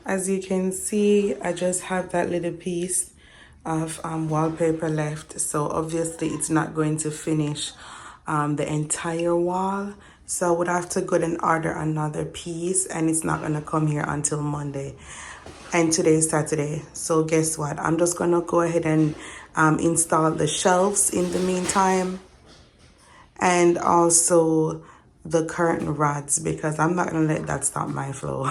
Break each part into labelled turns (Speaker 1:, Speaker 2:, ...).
Speaker 1: As you can see, I just have that little piece of wallpaper left, so obviously it's not going to finish the entire wall, so I would have to go and order another piece, and it's not going to come here until Monday, and today is Saturday. So guess what, I'm just going to go ahead and install the shelves in the meantime, and also the curtain rods, because I'm not going to let that stop my flow.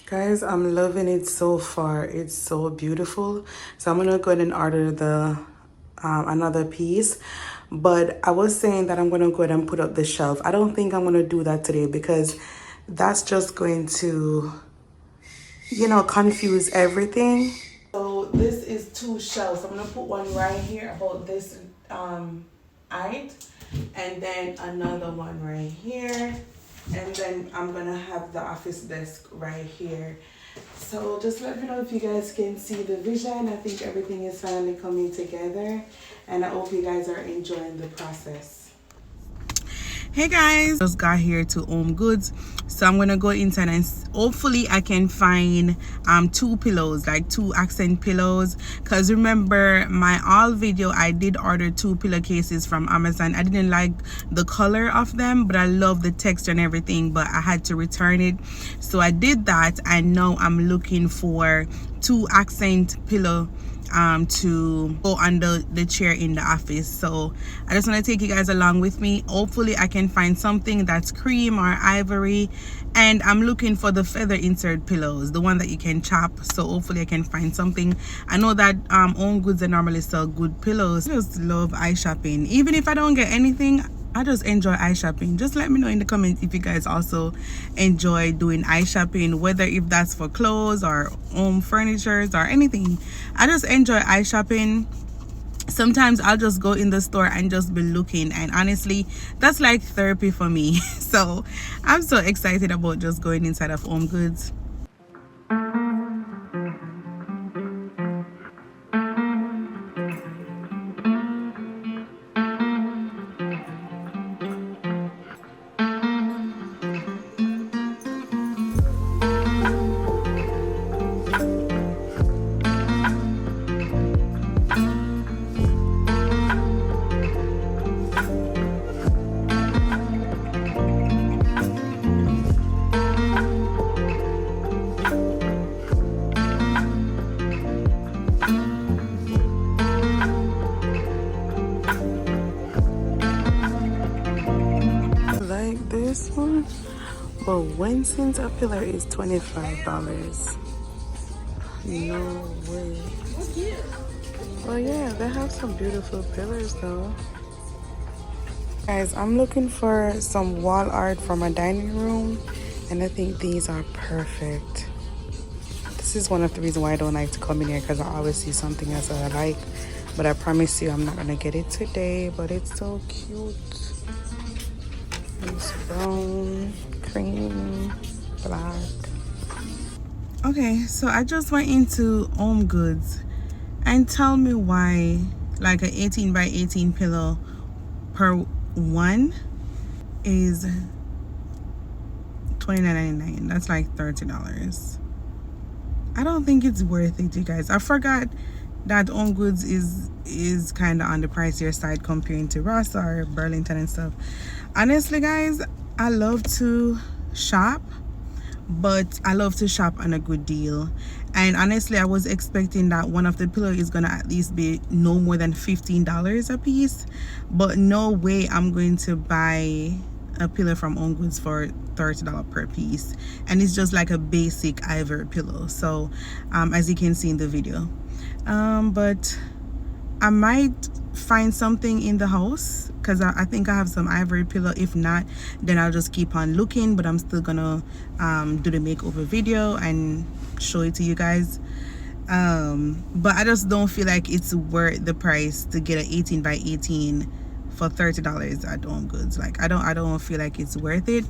Speaker 1: Guys, I'm loving it so far. It's so beautiful. So I'm gonna go ahead and order the another piece. But I was saying that I'm gonna go ahead and put up the shelf. I don't think I'm gonna do that today, because that's just going to, you know, confuse everything. So this is 2 shelves. I'm gonna put one right here about this height, and then another one right here. And then I'm gonna have the office desk right here. So just let me know if you guys can see the vision. I think everything is finally coming together, and I hope you guys are enjoying the process. Hey guys, just got here to Homegoods, so I'm gonna go inside and hopefully I can find 2 pillows, like 2 accent pillows, because remember my haul video, I did order 2 pillowcases from Amazon. I didn't like the color of them, but I love the texture and everything, but I had to return it, so I did that, and now I'm looking for 2 accent pillow to go under the chair in the office. So I just want to take you guys along with me. Hopefully I can find something that's cream or ivory, and I'm looking for the feather insert pillows, the one that you can chop. So hopefully I can find something. I know that Homegoods they normally sell good pillows. I just love eye shopping. Even if I don't get anything, I just enjoy eye shopping. Just let me know in the comments if you guys also enjoy doing eye shopping, whether if that's for clothes or home furnitures or anything. I just enjoy eye shopping. Sometimes I'll just go in the store and just be looking, and honestly that's like therapy for me. So I'm so excited about just going inside of Homegoods. 9 cents a pillar is $25. No way. Well, yeah, they have some beautiful pillars though. Guys, I'm looking for some wall art for my dining room, and I think these are perfect. This is one of the reasons why I don't like to come in here, because I always see something else that I like. But I promise you I'm not gonna get it today, but it's so cute. It's brown, cream, black. Okay, so I just went into Homegoods, and tell me why like an 18 by 18 pillow per one is $29.99. That's like $30. I don't think it's worth it, you guys. I forgot that Homegoods is kind of on the pricier side comparing to Ross or Burlington and stuff. Honestly, guys, I love to shop, but I love to shop on a good deal. And honestly, I was expecting that one of the pillows is gonna at least be no more than $15 a piece, but no way I'm going to buy a pillow from Homegoods for $30 per piece. And it's just like a basic ivory pillow, so as you can see in the video. But I might find something in the house, because I think I have some ivory pillow. If not, then I'll just keep on looking, but I'm still gonna do the makeover video and show it to you guys. But I just don't feel like it's worth the price to get an 18 by 18 for $30 at Homegoods. Like I don't feel like it's worth it,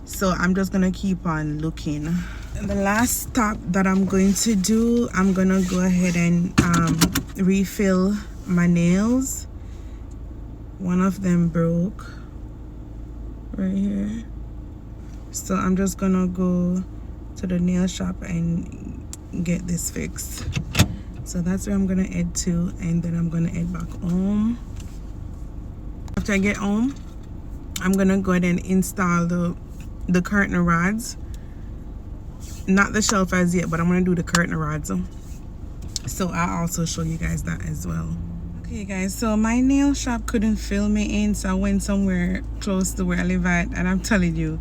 Speaker 1: so I'm just gonna keep on looking. And the last stop that I'm going to do, I'm gonna go ahead and refill my nails. One of them broke right here, so I'm just gonna go to the nail shop and get this fixed. So that's where I'm gonna head to, and then I'm gonna head back home. After I get home, I'm gonna go ahead and install the curtain rods. Not the shelf as yet, but I'm gonna do the curtain rods, so I'll also show you guys that as well. Okay guys, so my nail shop couldn't fill me in, so I went somewhere close to where I live at, and I'm telling you,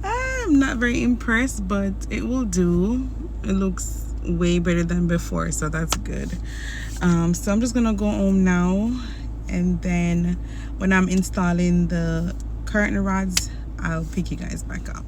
Speaker 1: I'm not very impressed, but it will do. It looks way better than before, so that's good. So I'm just gonna go home now, and then when I'm installing the curtain rods, I'll pick you guys back up.